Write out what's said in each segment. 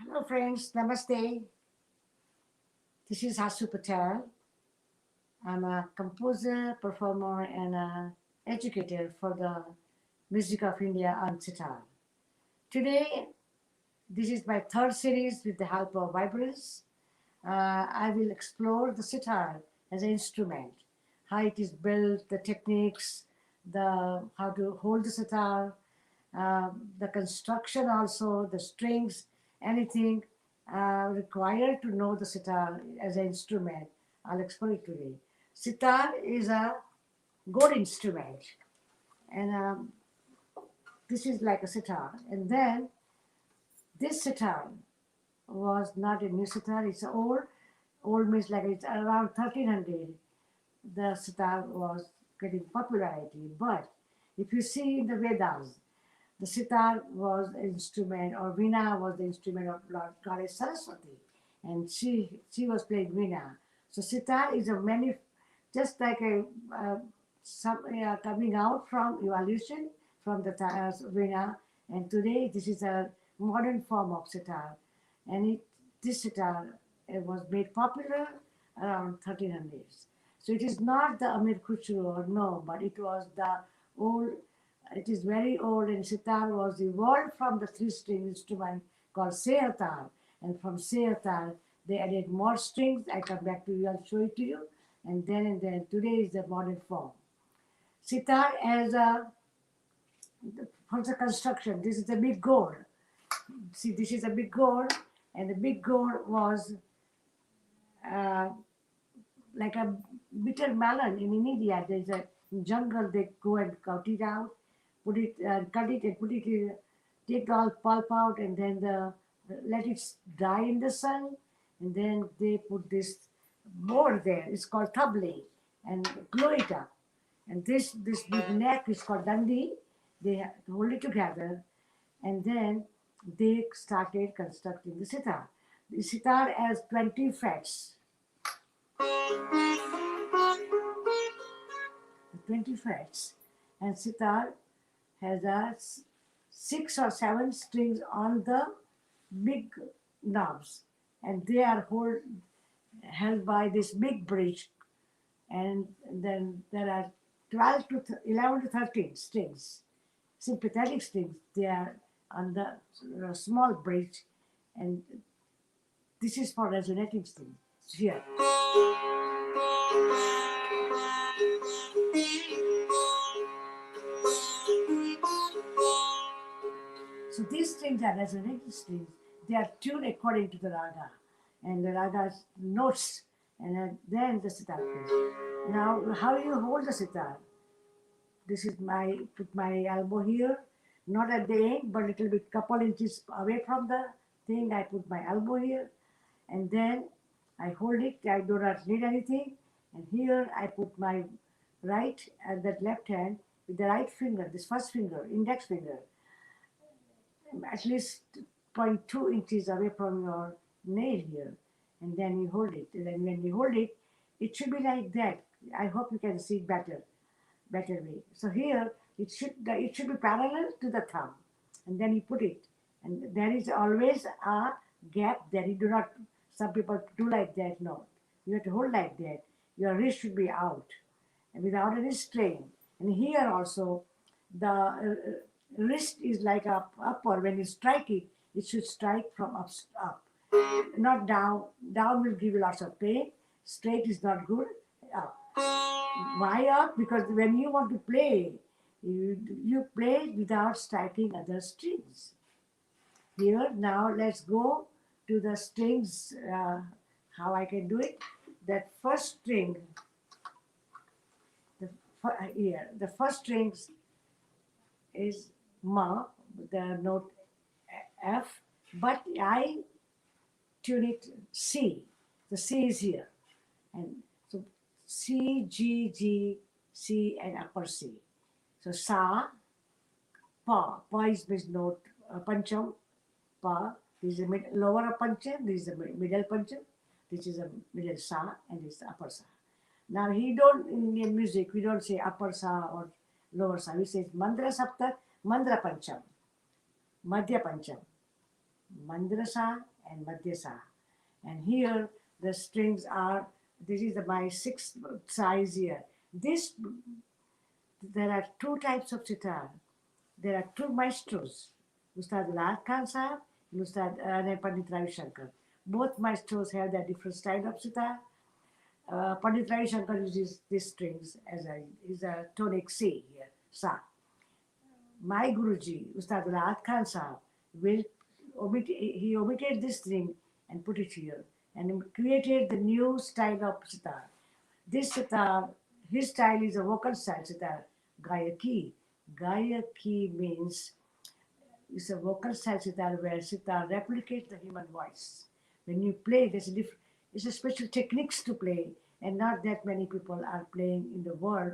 Hello friends, Namaste. This is Hasu Patel. I'm a composer, performer, and a educator for the Music of India on Sitar. Today, this is my third series with the help of vibrance. I will explore the sitar as an instrument, how it is built, the techniques, the how to hold the sitar, the construction also, the strings, anything required to know the sitar as an instrument. I'll explore it today. Sitar is a gold instrument, and this is like a sitar. And then this sitar was not a new sitar; it's old. Old means like it's around 1300. The sitar was getting popularity, but if you see in the Vedas, the sitar was an instrument, or veena was the instrument of Lord Goddess Saraswati, and she was playing veena. So sitar is a many, just like a some coming out from evolution from the veena, and today this is a modern form of sitar, and this sitar was made popular around 1300s. So it is not the Amir Khusro, or no, but it was the old. It is very old, and sitar was evolved from the three-string instrument called seatar, and from seatar they added more strings. I come back to you. I'll show it to you, and then today is the modern form. Sitar as a for the construction. This is the big gourd. See, this is a big gourd, and the big gourd was uh, like a bitter melon in India. There's a jungle. They go and cut it out, put it, cut it, and put it in, take the all pulp out, and then let it dry in the sun, and then they put this board there. It's called tabli, and glue it up. And this big neck is called dandi. They hold it together, and then they started constructing the sitar. The sitar has 20 frets. 20 frets, and sitar has six or seven strings on the big knobs, and they are held by this big bridge, and then there are 12 to 11 to 13 strings, sympathetic strings. They are on the small bridge, and this is for resonating strings here. So these strings are resonating strings. They are tuned according to the raga, and the raga's notes, and then the sitar plays. Now, how you hold the sitar? This is put my elbow here, not at the end, but little bit couple inches away from the thing. I put my elbow here, and then I hold it. I do not need anything, and here I put my right and that left hand with the right finger, this first finger, index finger, at least zero point 0.2 inches away from your nail here, and then you hold it. And then when you hold it, it should be like that. I hope you can see it better way. So here it should be parallel to the thumb, and then you put it, and there is always a gap there. You do not. Some people do like that. No, you have to hold like that. Your wrist should be out, and without any strain. And here also, the wrist is like up, or when you strike it, it should strike from up, not down. Down will give you lots of pain. Straight is not good. Up. Why up? Because when you want to play, you play without striking other strings. Here, now let's go to the strings, how I can do it. That first string, the first string is ma, the note F, but I tune it C. The C is here. And so C, G, G, C, and upper C. So sa, pa. Pa is this note, pancham, pa. This is a lower pancham, this is a middle pancham, this is a middle sa, and this is upper sa. Now he don't, in Indian music, we don't say upper sa or lower sa. We say mandra saptak, mandra pancham, madhya pancham. Mandrasa and Madhyasa. And here the strings are, this is my sixth size here. This, there are two types of sitar. There are two maestros, Ustad Lal Khan Sahab and Ustad Pandit Ravi Shankar. Both maestros have their different style of sitar. Pandit Ravi Shankar uses these strings as is a tonic C here, sa. My Guruji, Ustad Rahat Khan Sahab, will he omitted this string and put it here and created the new style of sitar. This sitar, his style is a vocal style sitar, Gayaki. Gayaki means it's a vocal style sitar where sitar replicates the human voice. When you play, it's a special techniques to play, and not that many people are playing in the world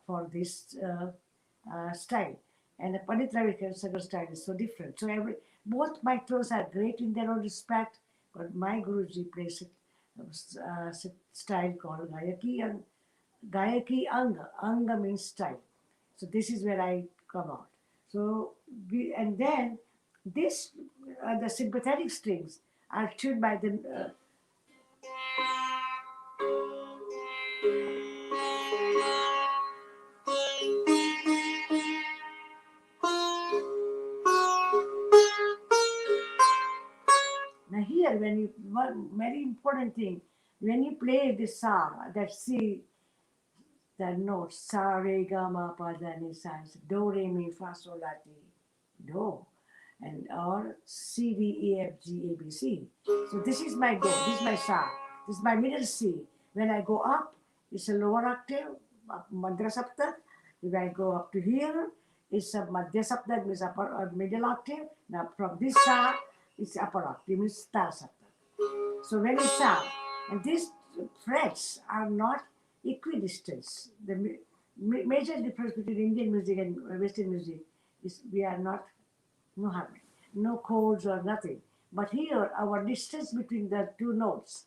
for this style. And the Pandit Ravi Shankar style is so different. So both maestros are great in their own respect, but my Guruji plays style called Gayaki, and Gayaki Anga. Anga means style. So this is where I come out. So and then this the sympathetic strings are tuned by the now here when you one very important thing when you play this sa that C the notes sa re ga ma pa da ni sa do re mi fa sol la ti do and or C D E F G A B C. So this is my do, this is my sa, this is my middle C. When I go up, it's a lower octave, Madhya Sapta. If I go up to here, it's a Madhya Sapta, means upper or middle octave. Now from this sa, it's upper octave, means Tar Sapta. So when it's sa, and these frets are not equidistant. The major difference between Indian music and Western music is we are not no harmony, no chords or nothing. But here, our distance between the two notes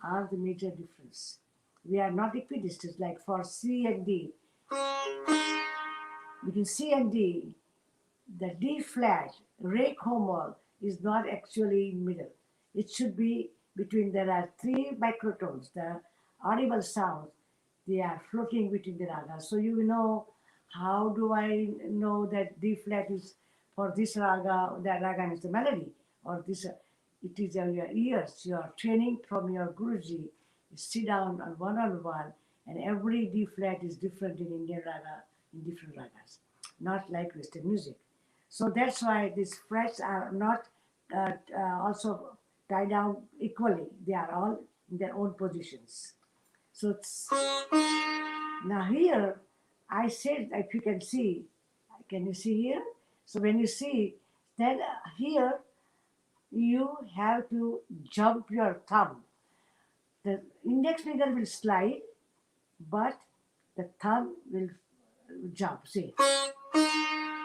are the major difference. We are not equidistant like for C and D. Between C and D, the D flat, re comal, is not actually in middle. It should be between, there are three microtones, the audible sounds, they are floating between the ragas. So you know, how do I know that D flat is for this raga, that raga is the melody, or this, it is your ears, your training from your Guruji. You sit down on one, and every D flat is different in Indian raga, in different ragas, not like Western music. So that's why these frets are not also tied down equally. They are all in their own positions. So now here, I said, if you can see, can you see here? So when you see, then here you have to jump your thumb. The index finger will slide, but the thumb will jump. See.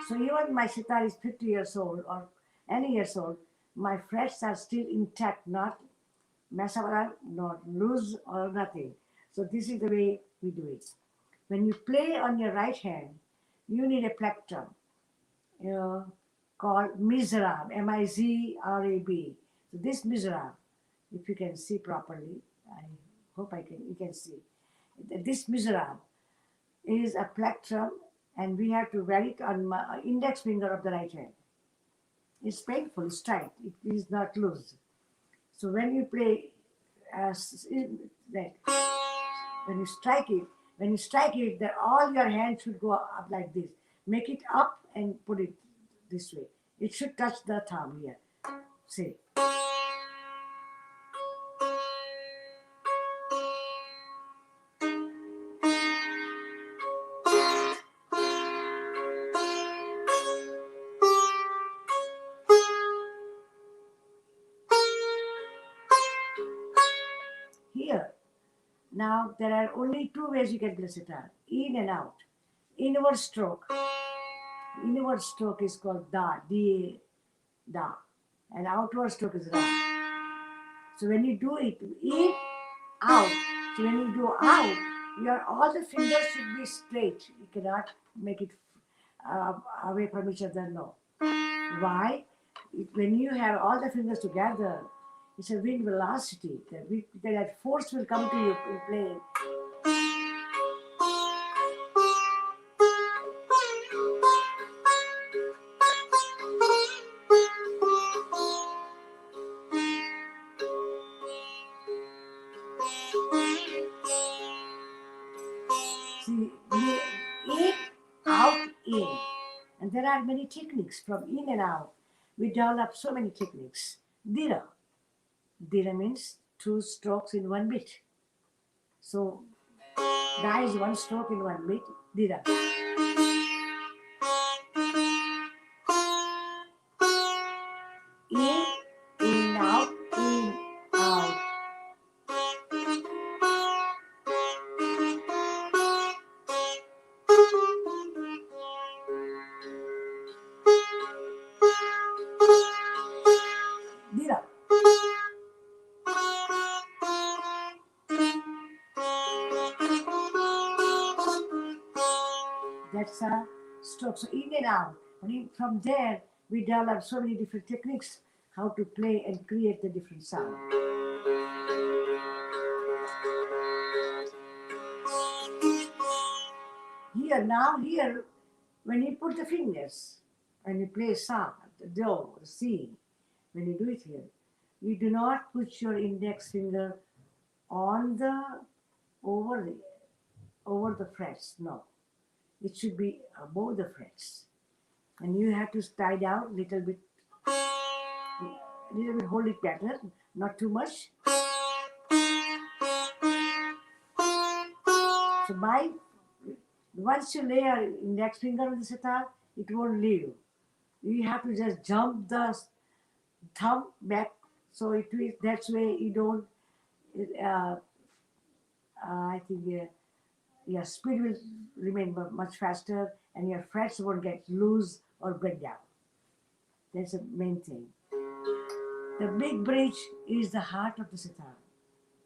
So even my sitar is 50 years old or any years old, my frets are still intact, not mess around, not loose or nothing. So this is the way we do it. When you play on your right hand, you need a plectrum, you know, called mizrab, M-I-Z-R-A-B. So this mizrab, if you can see properly, I hope you can see. This mizrab is a plectrum, and we have to wear it on my index finger of the right hand. It's painful, it's tight, it is not loose. So when you play that, when you strike it, that all your hands should go up like this. Make it up and put it this way. It should touch the thumb here. See. Here, now there are only two ways you can play sitar, in and out. Inward stroke. Inward stroke is called da, D-A, da. And outward stroke is ra. So when you do it, in, out. So when you do out, all the fingers should be straight. You cannot make it away from each other, no. Why? when you have all the fingers together, it's a wind velocity. That force will come to you in playing. See, in, out, in. And there are many techniques from in and out. We develop so many techniques. Dira. Dira means two strokes in one beat. So, da is one stroke in one beat. Dira. In, out, in, out. Dira. That's a stroke. So in and out. From there, we develop so many different techniques how to play and create the different sound. Here, when you put the fingers, when you play sa, the do, the si, when you do it here, you do not put your index finger on the over the frets. No, it should be above the frets, and you have to tie down little bit, hold it better, not too much. So once you lay your index finger on the sitar, it won't leave. You have to just jump the thumb back, so that's way you don't. I think your speed will remain much faster, and your frets won't get loose or break down. That's the main thing. The big bridge is the heart of the sitar.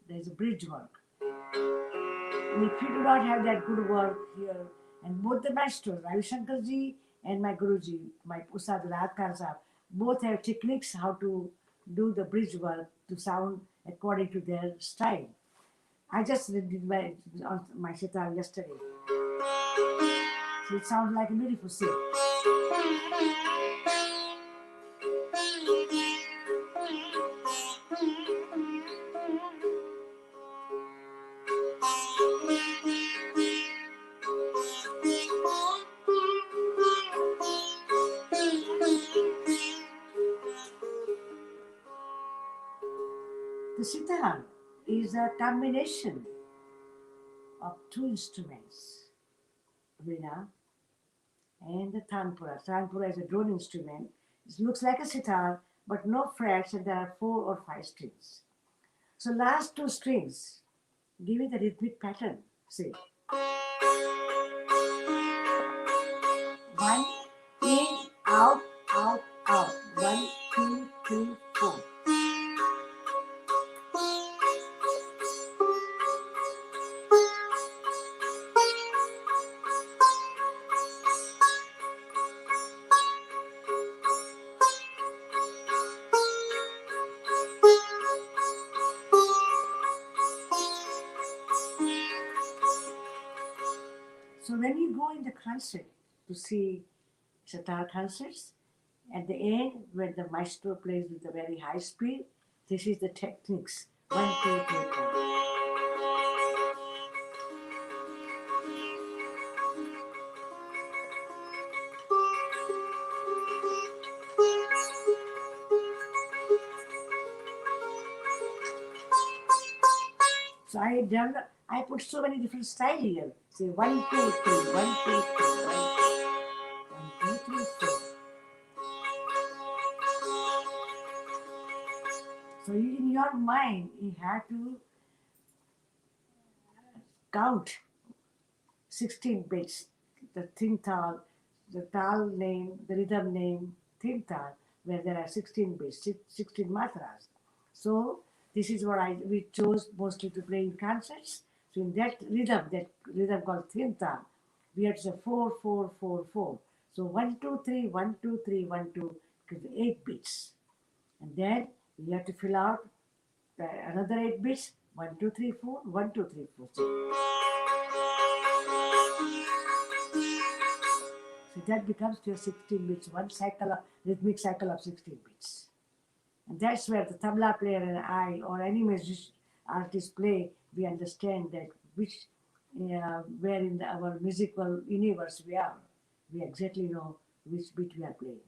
There's a bridge work. And if you do not have that good work here, and both the maestros, Ravi Shankar ji and my Guruji, my Ustad Radkar Sahab, both have techniques how to do the bridge work to sound according to their style. I just did my sitar yesterday. So it sounds like a beautiful scene. The sitar is a combination of two instruments, veena and the tanpura. Tanpura is a drone instrument. It looks like a sitar, but no frets, and there are 4 or 5 strings. So last 2 strings give it a rhythmic pattern. See. 1, in, out, out, out. 1, 2, 3, 4. So when you go in the concert to see sitar concerts, at the end, when the maestro plays with a very high speed, this is the techniques. 1, 2, 3, 4. So I put so many different styles here. Say 1, 2, 3, 1, 2, 3, 1, 2, 3, 4. So in your mind, you have to count 16 bits. The Tintal, the Tal name, the rhythm name, Tintal, where there are 16 bits, 16 matras. So this is what we chose mostly to play in concerts. So in that rhythm called Tintal, we have to say 4, 4, 4, 4. So 1, 2, 3, 1, 2, 3, 1, 2, because 8 beats. And then you have to fill out another 8 beats. 1, 2, 3, 4, 1, 2, 3, 4. So that becomes your 16 beats, one cycle of rhythmic cycle of 16 beats. And that's where the tabla player and I, or any musician artist play, we understand that which, where in our musical universe we are. We exactly know which beat we are playing.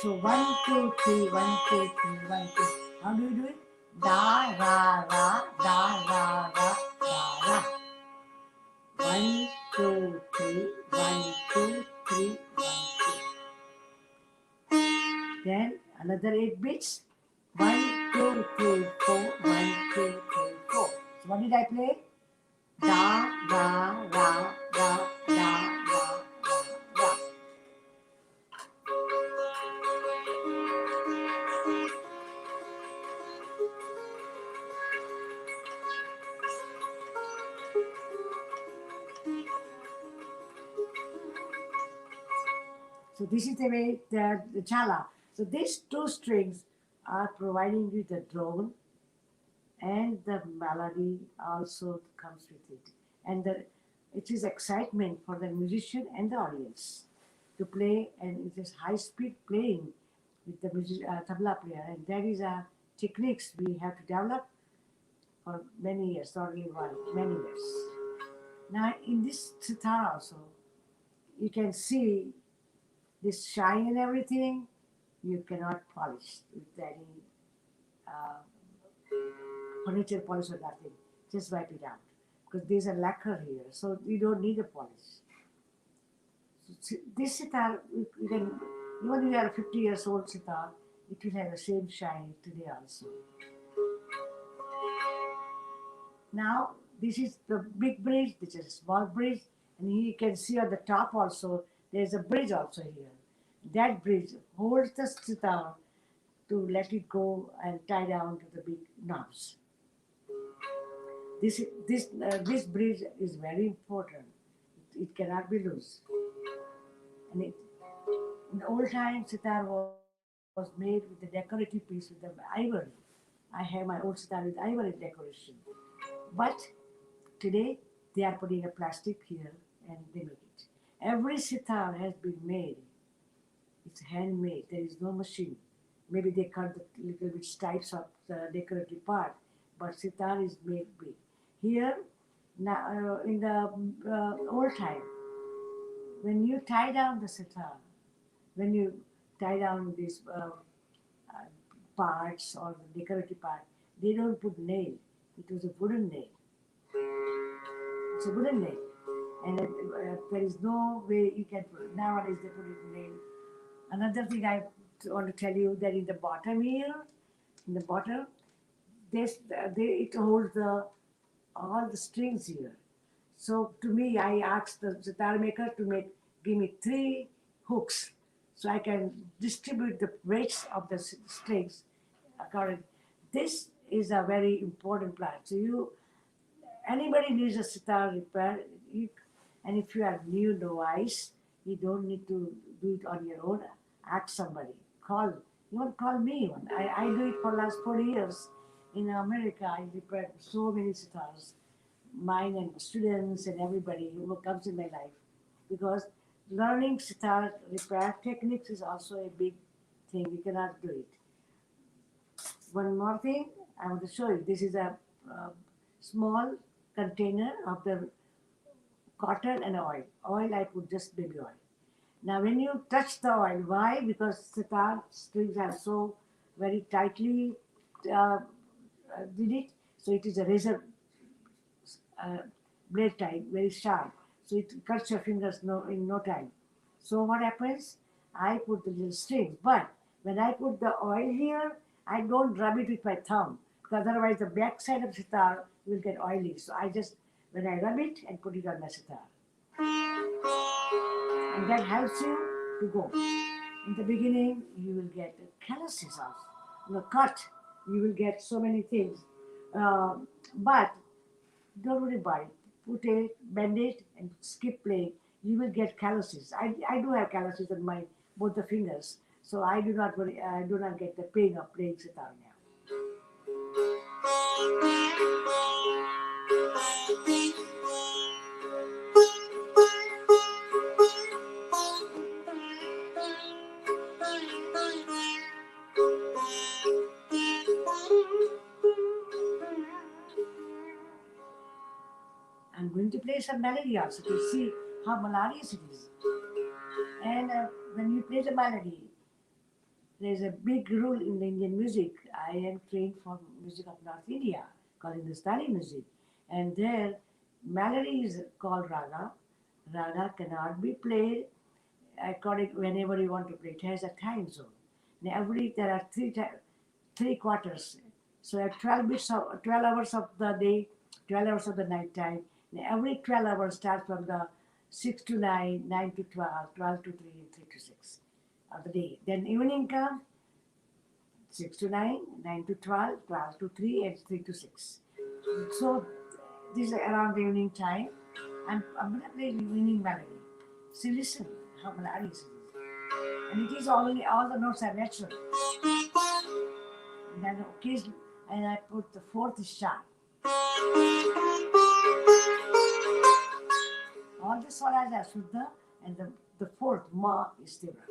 So 1, 2, 3, 1, 2, 3, 1, 2. How do you do it? Da, ra, ra, da, ra, ra, da, ra. 1, 2, 3, 1, 2, 3, 1, 2. Then another 8 beats. 1, 2, 3, 4, 1, 2, 3, 4. So what did I play? Da, ra, ra, ra, da, ra, ra, ra. So this is the way the chala. So these two strings are providing you the drone, and the melody also comes with it. And it is excitement for the musician and the audience to play, and it is high speed playing with the tabla player. And that is a techniques we have to develop for many years, not only one, many years. Now in this sitar also, you can see this shine and everything. You cannot polish with any uh, furniture polish or nothing. Just wipe it out because there's a lacquer here, so you don't need a polish. So this sitar, you can, even if you are a 50 years old sitar, it will have the same shine today also. Now this is the big bridge, this is a small bridge, and you can see on the top also there's a bridge also here. That bridge holds the sitar to let it go and tie down to the big knobs. This bridge is very important. It cannot be loose. And in the old times, sitar was made with the decorative piece with the ivory. I have my old sitar with ivory decoration. But today they are putting a plastic here and they make it. Every sitar has been made. It's handmade. There is no machine. Maybe they cut the little bit stripes of the decorative part, but sitar is made big. Here, now, in the old time, when you tie down the sitar, when you tie down these uh, parts or the decorative part, they don't put nail. It was a wooden nail. It's a wooden nail. And there is no way you can put it. Nowadays they put it in nail. Another thing I want to tell you that in the bottom here, in the bottom, it holds all the strings here. So to me, I asked the sitar maker to give me 3 hooks so I can distribute the weights of the strings according. This is a very important part. So anybody needs a sitar repair, and if you are new novice, you don't need to do it on your own. Ask somebody. Call. Even call me. Even. I do it for last 40 years. In America, I repaired so many sitars, mine and students and everybody who comes in my life, because learning sitar repair techniques is also a big thing. You cannot do it. One more thing I want to show you. This is a small container of the cotton and oil. Oil, I put just baby oil. Now, when you touch the oil, why? Because sitar strings are so very tightly did it. So it is a razor uh, blade type, very sharp. So it cuts your fingers in no time. So what happens? I put the little strings, but when I put the oil here, I don't rub it with my thumb because otherwise the back side of sitar will get oily. So I just, when I rub it and put it on my sitar. And that helps you to go. In the beginning, you will get calluses off, cut. You will get so many things. But don't worry about it. Put a band-aid and skip playing. you will get calluses. I do have calluses on my both the fingers, so I do not worry, I do not get the pain of playing sitar now. I'm going to play some melody also to see how melodious it is. And when you play the melody, there's a big rule in the Indian music. I am trained for music of North India, called Hindustani music. And there, melody is called raga. Raga cannot be played according whenever you want to play. It has a time zone. There are three quarters. So at 12 hours of the day, 12 hours of the night time. Every 12 hours starts from the 6 to 9, 9 to 12, 12 to 3, and 3 to 6 of the day. Then evening comes 6 to 9, 9 to 12, 12 to 3, and 3 to 6. So this is around the evening time. I'm going to play evening melody. So listen how melodious it is. And it is all the notes are natural. And then occasionally, and I put the fourth is sharp. All the swaras are Shuddha, and the fourth Ma is Tivra.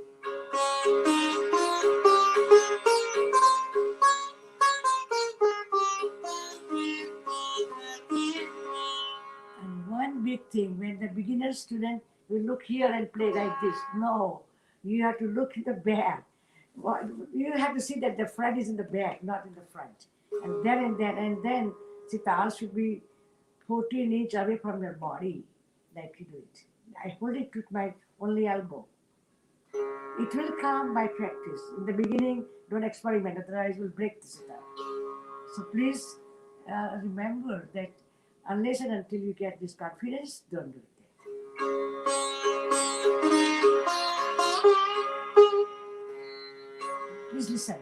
And one big thing, when the beginner student will look here and play like this, no, you have to look in the back. You have to see that the fret is in the back, not in the front. And then sitar should be 14 inch away from your body, like you do it. I hold it with my only elbow. It will come by practice. In the beginning, don't experiment, otherwise you'll break the sitar. So please remember that unless and until you get this confidence, don't do it. Please listen.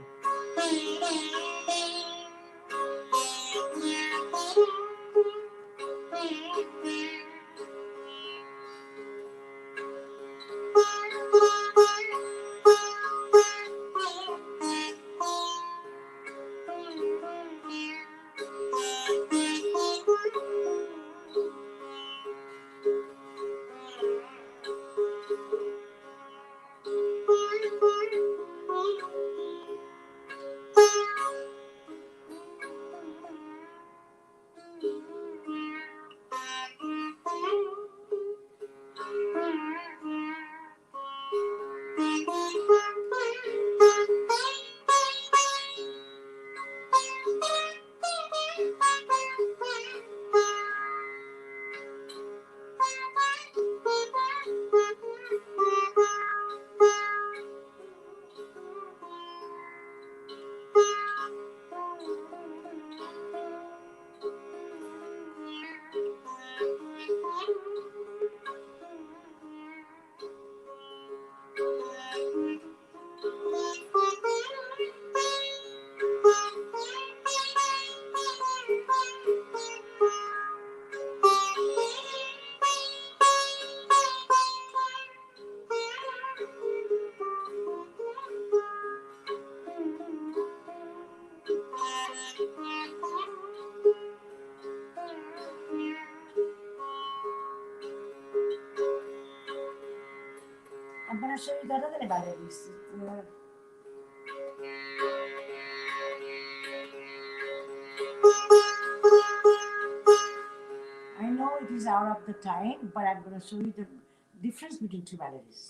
I'm going to show you the other melodies. I know it is out of the time, but I'm going to show you the difference between two melodies.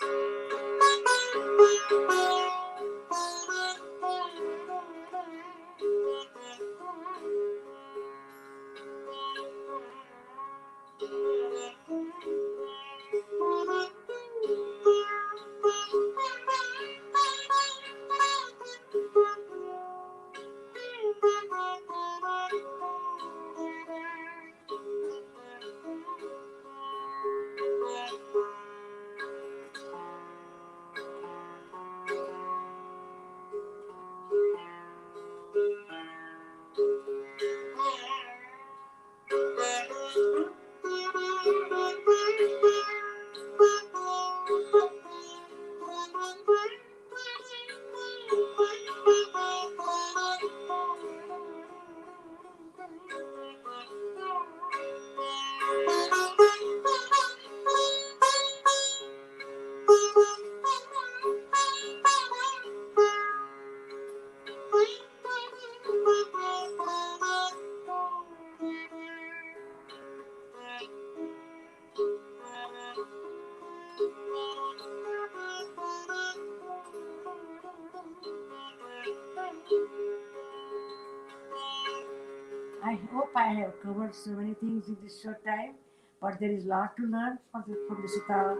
hope I have covered so many things in this short time, but there is a lot to learn from the sitar.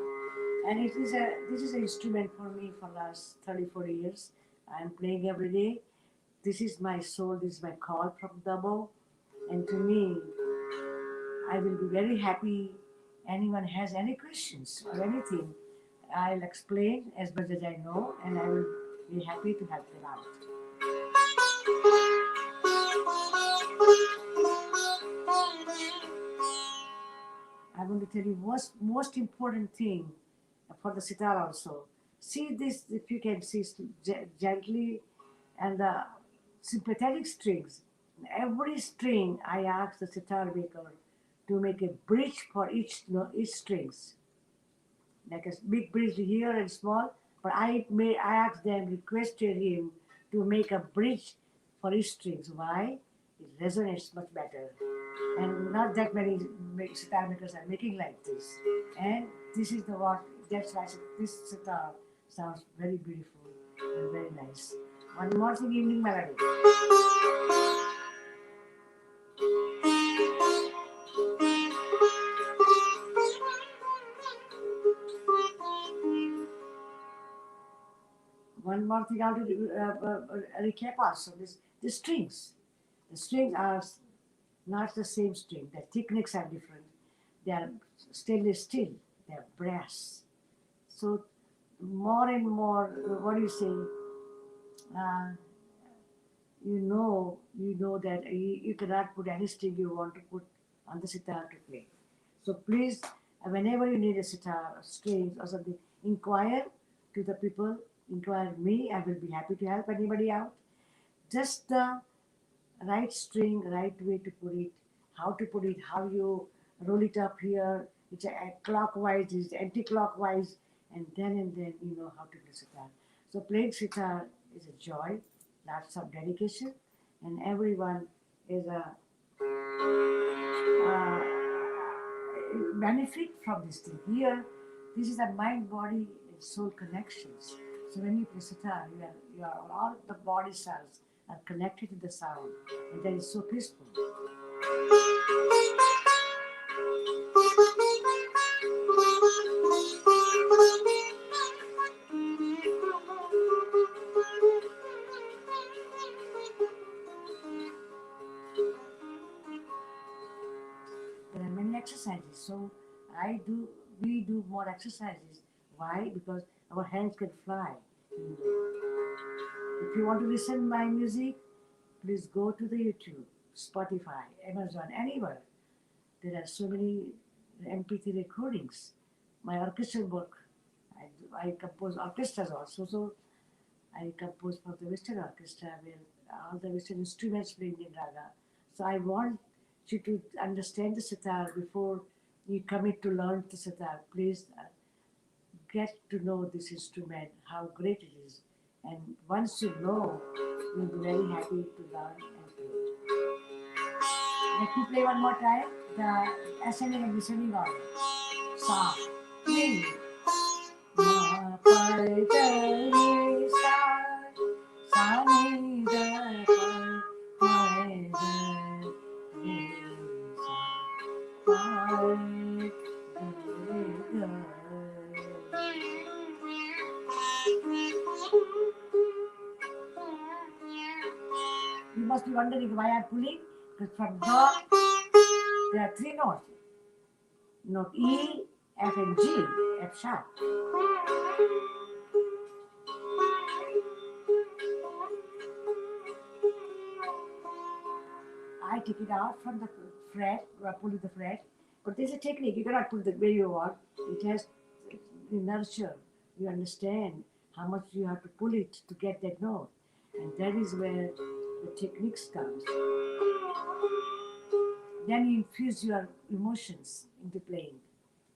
And this is an instrument for me for last 30, 40 years. I am playing every day. This is my soul, this is my call from the above. And to me, I will be very happy anyone has any questions or anything. I'll explain as much as I know and I will be happy to help them out. I want to tell you most important thing for the sitar also. See this, if you can see gently, and the sympathetic strings. Every string, I ask the sitar maker to make a bridge for each strings, like a big bridge here and small. But I asked them, requested him to make a bridge for each strings. Why? It resonates much better. And not that many sitar makers are making like this. And this is the what, that's why this sitar sounds very beautiful and very nice. One more thing, evening melody. One more thing, I have to recap also. The strings. The strings are not the same string. The techniques are different. They are stainless steel. They are brass. So more and more, what do you say? Uh, you know that you cannot put any string you want to put on the sitar to play. So please, whenever you need a sitar, strings or something, inquire to the people. Inquire me. I will be happy to help anybody out. Just the right string, right way to put it, how to put it, how you roll it up here. It's a clockwise, it's anti-clockwise, and then you know how to play sitar. So playing sitar is a joy, lots of dedication, and everyone is a uh, benefit from this thing. Here, this is a mind, body, and soul connections. So when you play sitar, you are all the body cells are connected to the sound, and that is so peaceful. There are many exercises. So I do, we do more exercises. Why? Because our hands can fly. If you want to listen my music, please go to the YouTube, Spotify, Amazon, anywhere. There are so many MP3 recordings. My orchestral work, I compose orchestras also. So I compose for the Western Orchestra where all the Western instruments play Indian raga. So I want you to understand the sitar before you commit to learn the sitar. Please get to know this instrument, how great it is. And once you know, you'll be very happy to learn and play. Let me play one more time the ascending and descending order. Sa, mi, ma, pa, re, sa, sa, mi, da, pa, re, da, re, sa, pa, re, da. You must be wondering why I'm pulling, because from the there are three notes. Note E, F and G, F sharp. I take it out from the fret, pull the fret, but there's a technique. You cannot pull the way you want. It has the nurture. You understand how much you have to pull it to get that note. And that is where the techniques comes. Then you infuse your emotions into playing.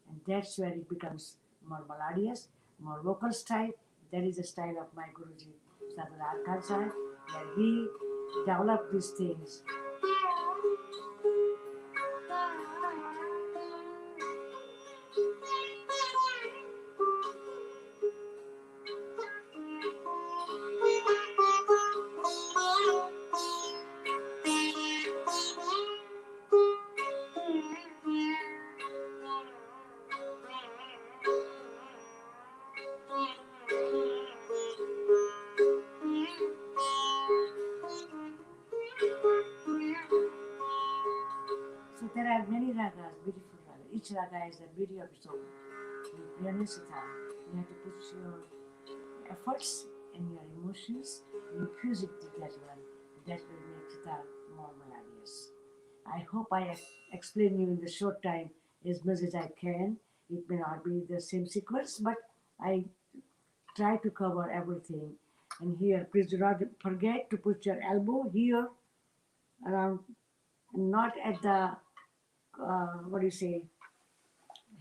And that's where it becomes more melodious, more vocal style. That is the style of my Guruji, Sadhguru Khan Sahib, where we develop these things. beautiful raga. Each raga is a beauty of its own. With piano sitar, you have to put your efforts and your emotions and infuse it with that one. That will make sitar more melodious. I hope I explain you in the short time as much as I can. It may not be the same sequence, but I try to cover everything. And here, please do not forget to put your elbow here around, not at the, what do you say,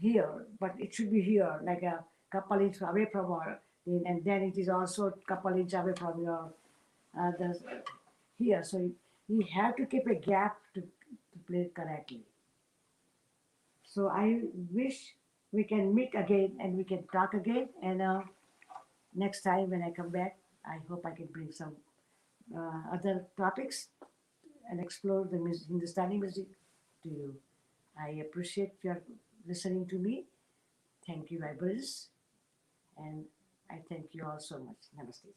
here, but it should be here, like a couple inch away from our, and then it is also couple inch away from your, the, here. So you have to keep a gap to play it correctly. So I wish we can meet again and we can talk again. And next time when I come back, I hope I can bring some other topics and explore the Hindustani music to you. I appreciate your listening to me. Thank you, my brothers, and I thank you all so much. Namaste.